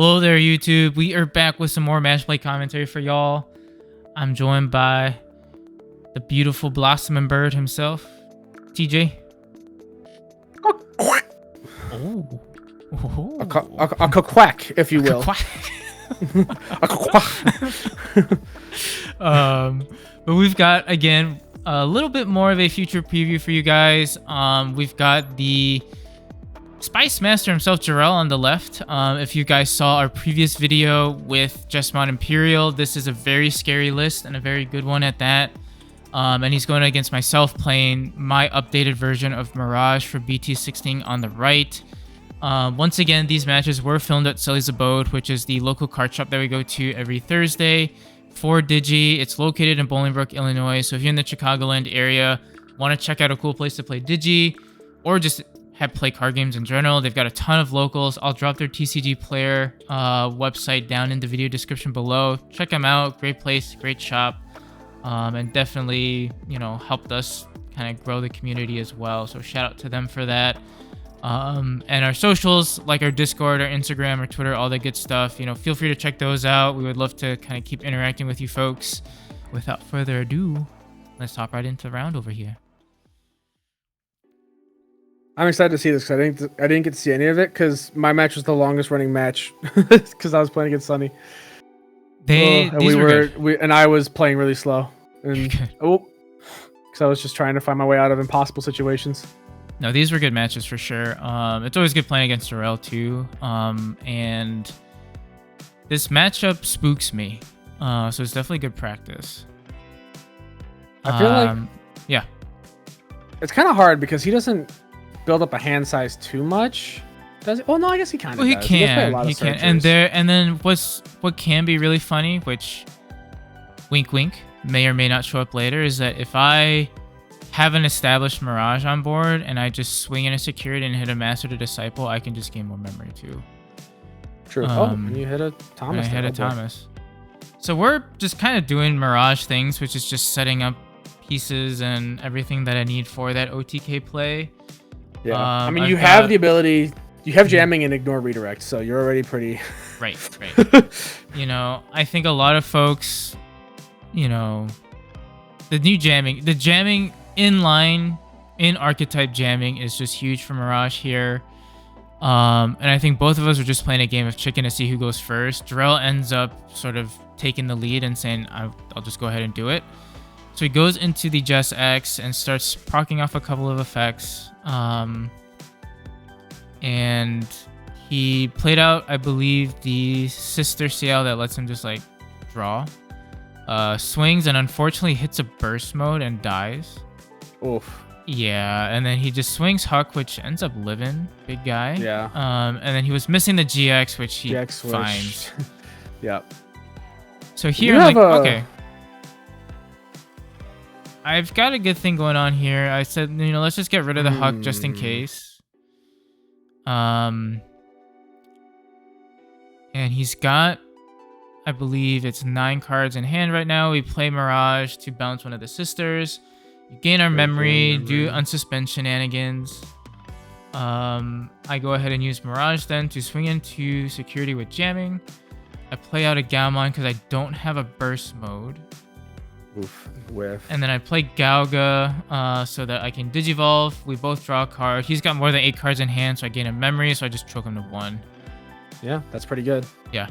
Hello there, YouTube. We are back with some more Matchplay commentary for y'all. I'm joined by the beautiful blossoming bird himself, TJ. Oh. A quack, if you will. A quack. But we've got, again, a little bit more of a future preview for you guys. We've got the Spice Master himself, Jorel, on the left. If you guys saw our previous video with Jesmon Imperial, this is a very scary list and a very good one at that. And he's going against myself, playing my updated version of Mirage for BT-16 on the right. Once again, these matches were filmed at Sully's Abode, which is the local card shop that we go to every Thursday for Digi. It's located in Bolingbrook, Illinois. So if you're in the Chicagoland area, want to check out a cool place to play Digi, or just play card games in general, they've got a ton of locals. I'll drop their TCG player website down in the video description below. Check them out. Great place, great shop, and definitely, you know, helped us kind of grow the community as well. So shout out to them for that. And our socials, like our Discord, our Instagram, our Twitter, all that good stuff, you know, feel free to check those out. We would love to kind of keep interacting with you folks. Without further ado, let's hop right into the round over here. I'm excited to see this because I didn't get to see any of it because my match was the longest running match because I was playing against Sunny. And I was playing really slow, and because I was just trying to find my way out of impossible situations. No, these were good matches for sure. It's always good playing against Jorel too. And this matchup spooks me. So it's definitely good practice. I feel like yeah, it's kind of hard because he doesn't build up a hand size too much, does he? Well, no, I guess he kind of well, he does. Can. He can. And then what can be really funny, which wink wink may or may not show up later, is that if I have an established Mirage on board and I just swing in a security and hit a Master to Disciple, I can just gain more memory too. True. And you hit a Thomas. I hit a Thomas. So we're just kind of doing Mirage things, which is just setting up pieces and everything that I need for that OTK play. Yeah, I mean, you have the ability, you have jamming and ignore redirect, so you're already pretty... Right. You know, I think a lot of folks, you know, the jamming in archetype jamming is just huge for Mirage here. And I think both of us are just playing a game of chicken to see who goes first. Jorel ends up sort of taking the lead and saying, I'll just go ahead and do it. So he goes into the Jess X and starts proccing off a couple of effects. And he played out, I believe, the Sister CL that lets him just like draw. Swings and unfortunately hits a burst mode and dies. Oof. Yeah, and then he just swings Huck, which ends up living. Big guy. Yeah. And then he was missing the GX, which he GX finds. Yep. So here I'm like, okay. I've got a good thing going on here. I said, you know, let's just get rid of the Huck just in case. And he's got, I believe it's 9 cards in hand right now. We play Mirage to bounce one of the sisters. You gain our memory, do unsuspend shenanigans. I go ahead and use Mirage then to swing into security with jamming. I play out a Gaogamon because I don't have a burst mode. Oof, whiff. And then I play Gaoga so that I can Digivolve. We both draw a card. He's got more than 8 cards in hand, so I gain a memory, so I just choke him to 1. Yeah, that's pretty good. Yeah.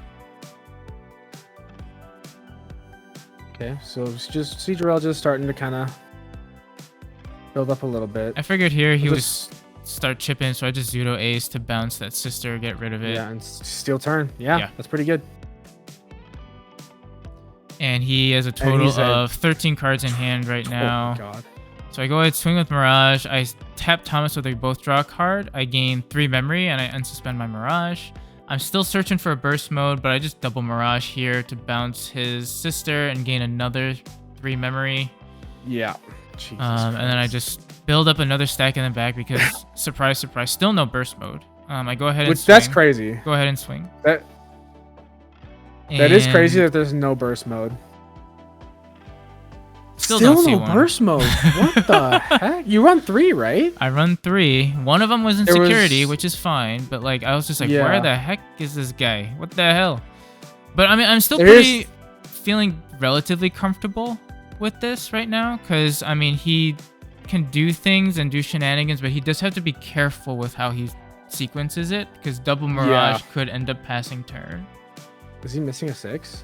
Okay, so just see Jorel just starting to kind of build up a little bit. I figured here he would start chipping, so I just Zudo Ace to bounce that sister, get rid of it. Yeah, and steal turn. Yeah, that's pretty good. And he has a total of 13 cards in hand right now. Oh, God. So I go ahead, swing with Mirage. I tap Thomas so they both draw a card. I gain 3 memory, and I unsuspend my Mirage. I'm still searching for a burst mode, but I just double Mirage here to bounce his sister and gain another 3 memory. Yeah. And then I just build up another stack in the back because, surprise, surprise, still no burst mode. I go ahead and swing. That's crazy. Go ahead and swing. That is crazy that there's no burst mode. still don't see no one. burst mode. What the heck? You run 3, right? I run 3. One of them was in There security, was- which is fine. But like, I was just like, Yeah. where the heck is this guy? What the hell? But I mean, I'm still There pretty is- feeling relatively comfortable with this right now, because I mean, he can do things and do shenanigans, but he does have to be careful with how he sequences it, because double Mirage could end up passing turn. Is he missing a 6?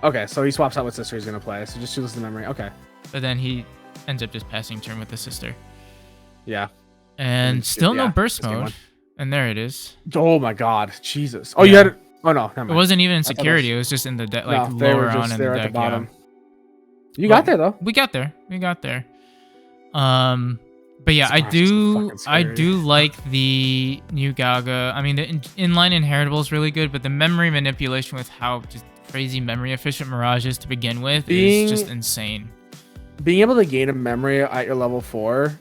Okay, so he swaps out what sister he's gonna play. So just choose the memory. Okay. But then he ends up just passing turn with the sister. Yeah. And still no burst game mode. one. And there it is. Oh my God, Jesus. Oh, you had it. Oh no, never It mind. wasn't even in thought it security. was- It was just in the deck, No, like they were lower just on in there the at deck. the bottom. Yeah. You got there though. We got there. We got there. But yeah, Smash is fucking I scary. do like the new Gaoga. I mean, the inline inheritable is really good, but the memory manipulation with how just crazy memory efficient Mirage is to begin with is just insane. Being able to gain a memory at your level 4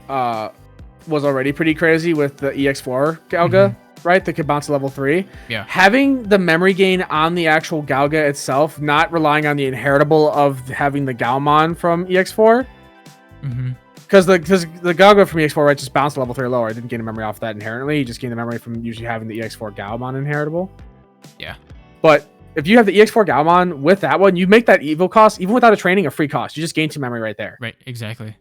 was already pretty crazy with the EX4 Gaoga, right? That could bounce to level 3. Yeah. Having the memory gain on the actual Gaoga itself, not relying on the inheritable of having the Gaogamon from EX4. Because the Gaoga from EX4, right, just bounced to level 3 or lower. I didn't gain a memory off that inherently. You just gain the memory from usually having the EX4 Gaogamon inheritable. Yeah. But if you have the EX4 Gaogamon with that one, you make that evil cost, even without a training, a free cost. You just gain 2 memory right there. Right. Exactly.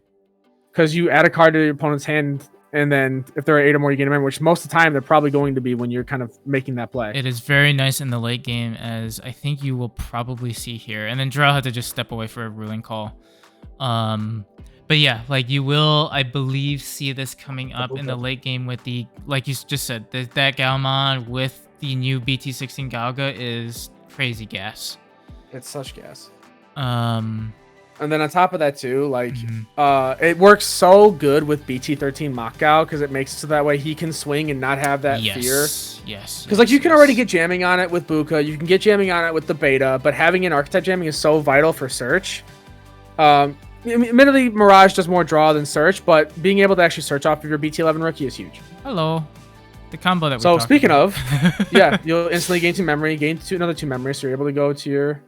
Because you add a card to your opponent's hand, and then if there are 8 or more, you gain a memory, which most of the time they're probably going to be when you're kind of making that play. It is very nice in the late game, as I think you will probably see here. And then Jorel had to just step away for a ruling call. But yeah, like you will, I believe, see this coming up in the late game with the, like you just said, that Gaogamon with the new BT-16 Gaoga is crazy gas. It's such gas. Um, And then on top of that too, like it works so good with BT-13 Makgao because it makes it so that way he can swing and not have that fear. Yes. Because like you can already get jamming on it with Buka, you can get jamming on it with the beta, but having an archetype jamming is so vital for search. Admittedly, Mirage does more draw than search, but being able to actually search off of your BT-11 rookie is huge. Hello. The combo that we So talked speaking about. of, yeah, you'll instantly gain 2 memory, gain another 2 memory, so you're able to go to your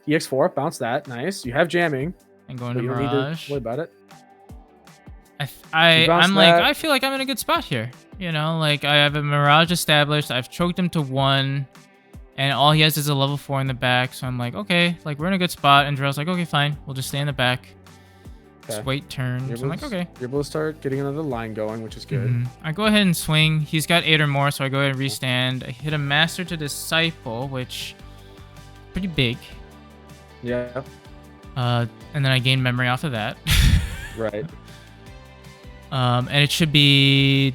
EX4, bounce that, nice. You have jamming, and going but to you don't need to Mirage. worry about it. I'm like, that. I feel like I'm in a good spot here. You know, like I have a Mirage established. I've choked him to 1, and all he has is a level 4 in the back. So I'm like, okay, like we're in a good spot. And Jorel's like, okay, fine, we'll just stay in the back. Just wait turn. So I'm like, okay. You're able to start getting another line going, which is good. I go ahead and swing. He's got 8 or more, so I go ahead and restand. I hit a Master to Disciple, which pretty big. Yeah. And then I gain memory off of that. Right. And it should be,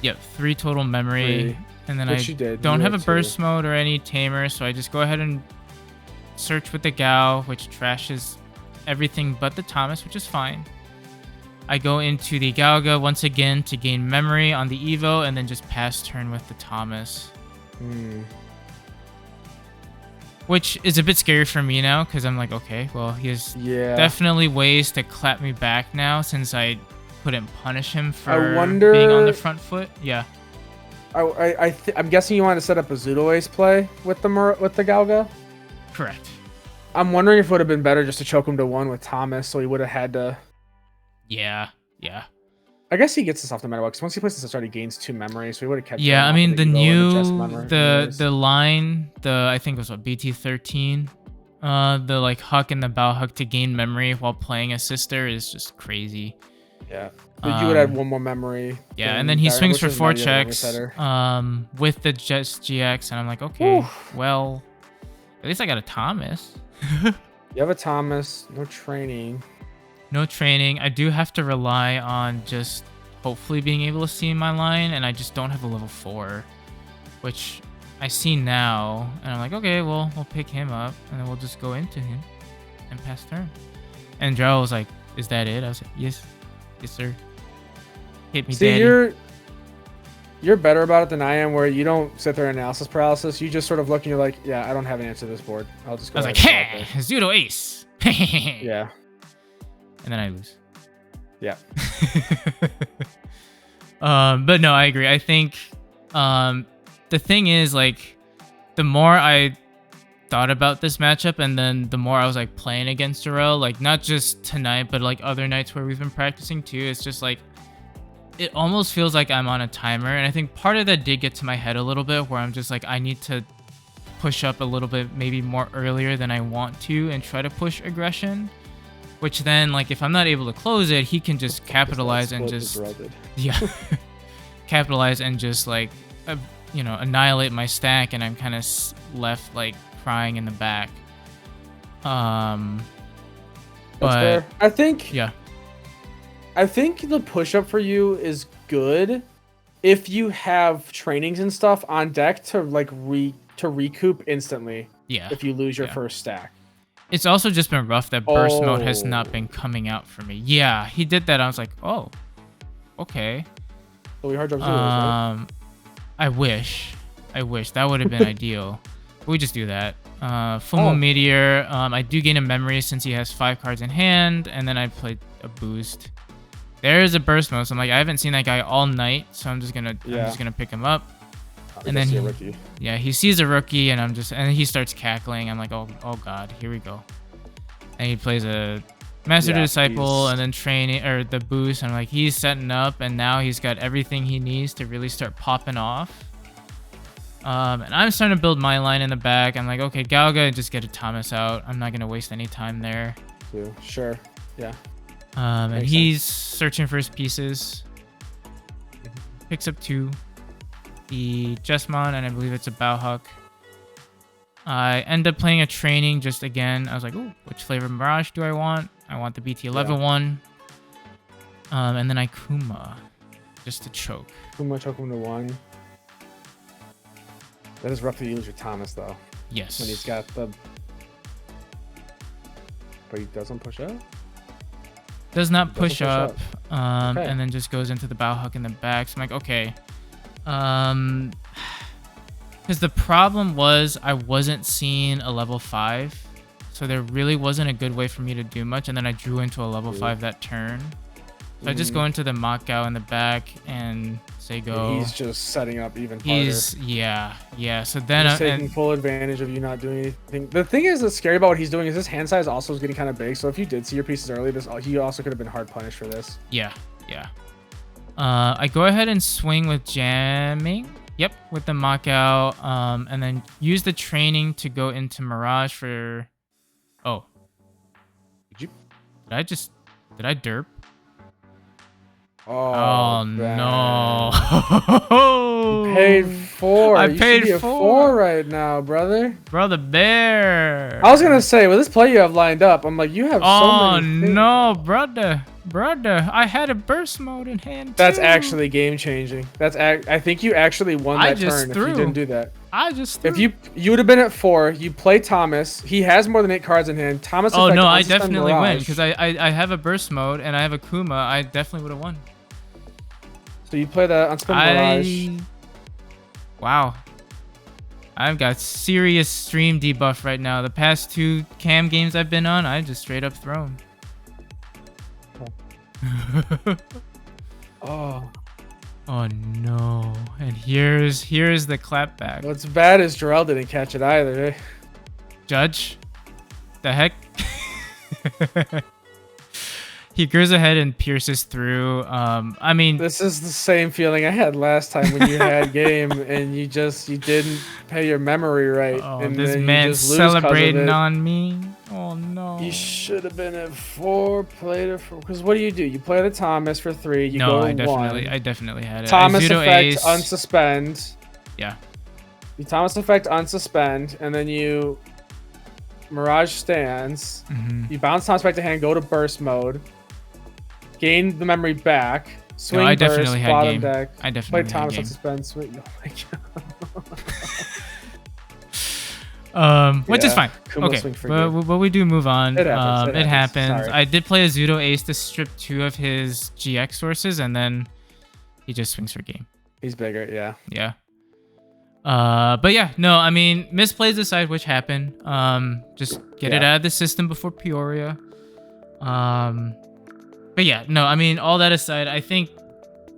3 total memory. 3. And then Which I you did. don't You have a had 2. burst mode or any tamer, so I just go ahead and search with the Gao, which trashes everything but the Thomas, which is fine. I go into the Gaoga once again to gain memory on the Evo, and then just pass turn with the Thomas. Which is a bit scary for me now, because I'm like, okay, well, he has definitely ways to clap me back now, since I couldn't punish him for being on the front foot. Yeah. I'm guessing you want to set up a Zudo Ace play with the Gaoga? Correct. I'm wondering if it would have been better just to choke him to 1 with Thomas, so he would have had to... Yeah. I guess he gets this off no matter what, because once he plays this, he gains 2 memories, so he would have kept... Yeah, I mean, the new, the the line, I think it was BT-13, the like huck and the bow huck to gain memory while playing a sister is just crazy. Yeah. But you would add 1 more memory. Yeah, and then he swings for 4 checks with the Jesmon GX, and I'm like, okay, well, at least I got a Thomas. You have a Thomas, no training. No training. I do have to rely on just hopefully being able to see my line, and I just don't have a level 4, which I see now, and I'm like, okay, well, we'll pick him up, and then we'll just go into him and pass turn. And Jorel was like, is that it? I was like, yes, sir. Hit me, daddy. You're better about it than I am, where you don't sit there analysis paralysis. You just sort of look and you're like, yeah, I don't have an answer to this board. I'll just go. I was like, hey, Zudo Ace. Yeah. And then I lose. Yeah. But no, I agree. I think the thing is, like, the more I thought about this matchup, and then the more I was like playing against Jorel, like not just tonight, but like other nights where we've been practicing too, it's just like it almost feels like I'm on a timer, and I think part of that did get to my head a little bit, where I'm just like I need to push up a little bit, maybe more earlier than I want to, and try to push aggression. Which then, like, if I'm not able to close it, he can just capitalize and just capitalize and just like you know, annihilate my stack, and I'm kind of left like crying in the back. But fair. I think the push up for you is good if you have trainings and stuff on deck to like recoup instantly. Yeah. If you lose your first stack. It's also just been rough that burst mode has not been coming out for me. Yeah, he did that. I was like, oh, okay. So we hard drop zeros, right? I wish that would have been ideal. But we just do that. Full Moon Meteor. I do gain a memory since he has 5 cards in hand, and then I played a boost. There's a burst mode. So I'm like, I haven't seen that guy all night, so I'm just gonna pick him up. And then he sees a rookie, and he starts cackling. I'm like, oh god, here we go. And he plays a Master Disciple, and then training or the boost. And I'm like, he's setting up, and now he's got everything he needs to really start popping off. And I'm starting to build my line in the back. I'm like, okay, Gaoga, just get a Thomas out. I'm not gonna waste any time there. Sure, yeah. And he's searching for his pieces. Picks up 2. The Jesmon, and I believe it's a Bauhuck. I end up playing a training just again. I was like, ooh, which flavor Mirage do I want? I want the BT-11 one. And then I Kuma, just to choke. Kuma choke him to 1. That is rough to use your Thomas, though. Yes. When he's got the... But he doesn't push up? Does not push up. And then just goes into the Bauhuck in the back. So I'm like, okay. Because the problem was I wasn't seeing a level 5, so there really wasn't a good way for me to do much, and then I drew into a level 5 that turn. So I just go into the Gao in the back and say go. He's just setting up even harder. Yeah. So then he's taking full advantage of you not doing anything. The thing is that's scary about what he's doing is his hand size also is getting kind of big. So if you did see your pieces early, he also could have been hard punished for this. Yeah. I go ahead and swing with jamming. Yep, with the Gao, and then use the training to go into Mirage for... Oh. Did I derp? Oh no. You paid 4. I you paid should be 4 right now, brother. Brother Bear. I was going to say, with this play you have lined up, I'm like, you have so many things. No, brother. I had a burst mode in hand, That's actually game-changing. I think you actually won that turn if you didn't do that. I just threw. If you would have been at 4, you play Thomas. He has more than 8 cards in hand. Thomas. Oh no, I definitely win because I have a burst mode and I have a Kuma. I definitely would have won. So you play the unspent Mirage. Wow. I've got serious stream debuff right now. The past 2 cam games I've been on, I just straight up thrown. Oh no. And here's the clapback. What's bad is Jorel didn't catch it either. Judge? The heck? He goes ahead and pierces through. I mean, this is the same feeling I had last time when you had game and you didn't pay your memory right. Oh, and this man's celebrating on me. Oh no. You should have been at 4, played it for. Because what do? You play the Thomas for 3. You go I 1. definitely had it. Thomas effect ace. unsuspend. Yeah. You Thomas effect unsuspend, and then you Mirage stands. You bounce Thomas back to hand, go to burst mode. Gain the memory back. Swing I burst, definitely had bottom game. deck. I definitely play Thomas had on game. suspend. Swing. Oh my god. Which is fine. Kuma Okay, but we do move on. It happens. Sorry. I did play a Zudo Ace to strip 2 of his GX sources, and then he just swings for game. He's bigger, yeah. Yeah. But yeah, no, I mean, misplays aside, which happen. Just get it out of the system before Peoria. But yeah, no, I mean, all that aside, I think,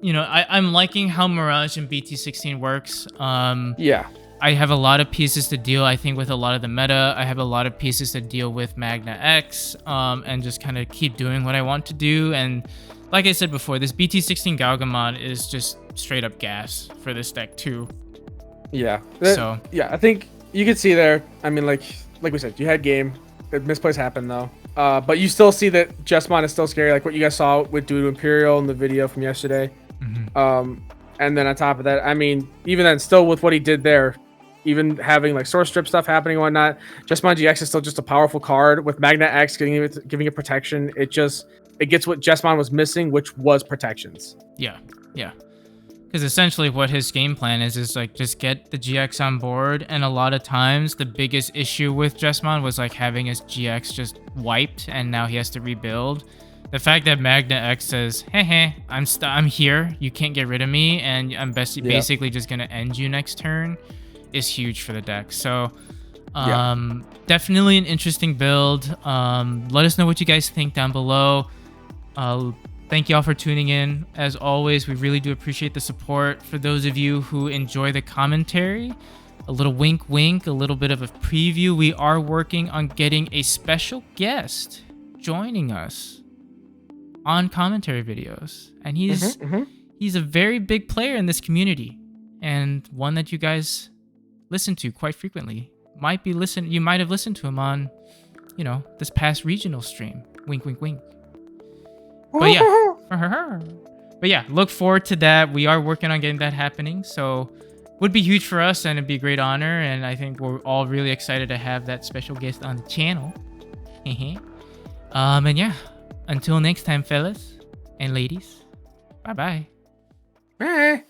you know, I'm liking how Mirage and BT-16 works. Yeah. I have a lot of pieces to deal, I think, with a lot of the meta. I have a lot of pieces to deal with Magna X, and just kind of keep doing what I want to do. And like I said before, this BT-16 Gaogamon is just straight up gas for this deck too. Yeah. So yeah, I think you could see there. I mean, like we said, you had game. The misplays happened though. But you still see that Jesmon is still scary, like what you guys saw with Due to Imperial in the video from yesterday. And then on top of that, I mean, even then, still with what he did there, even having like source strip stuff happening and whatnot, Jesmon GX is still just a powerful card. With Magna X giving it protection, it gets what Jesmon was missing, which was protections. Yeah. Because essentially what his game plan is like just get the GX on board, and a lot of times the biggest issue with Jesmon was like having his GX just wiped, and now he has to rebuild. The fact that Magna X says, hey, I'm here, you can't get rid of me, and I'm basically just going to end you next turn is huge for the deck. So definitely an interesting build. Let us know what you guys think down below. Thank you all for tuning in. As always, we really do appreciate the support. For those of you who enjoy the commentary, a little wink, wink, a little bit of a preview. We are working on getting a special guest joining us on commentary videos. And he's a very big player in this community, and one that you guys listen to quite frequently. You might have listened to him on, this past regional stream. Wink, wink, wink. But yeah, look forward to that. We are working on getting that happening, so would be huge for us, and it'd be a great honor. And I think we're all really excited to have that special guest on the channel. And yeah, until next time, fellas and ladies, bye bye.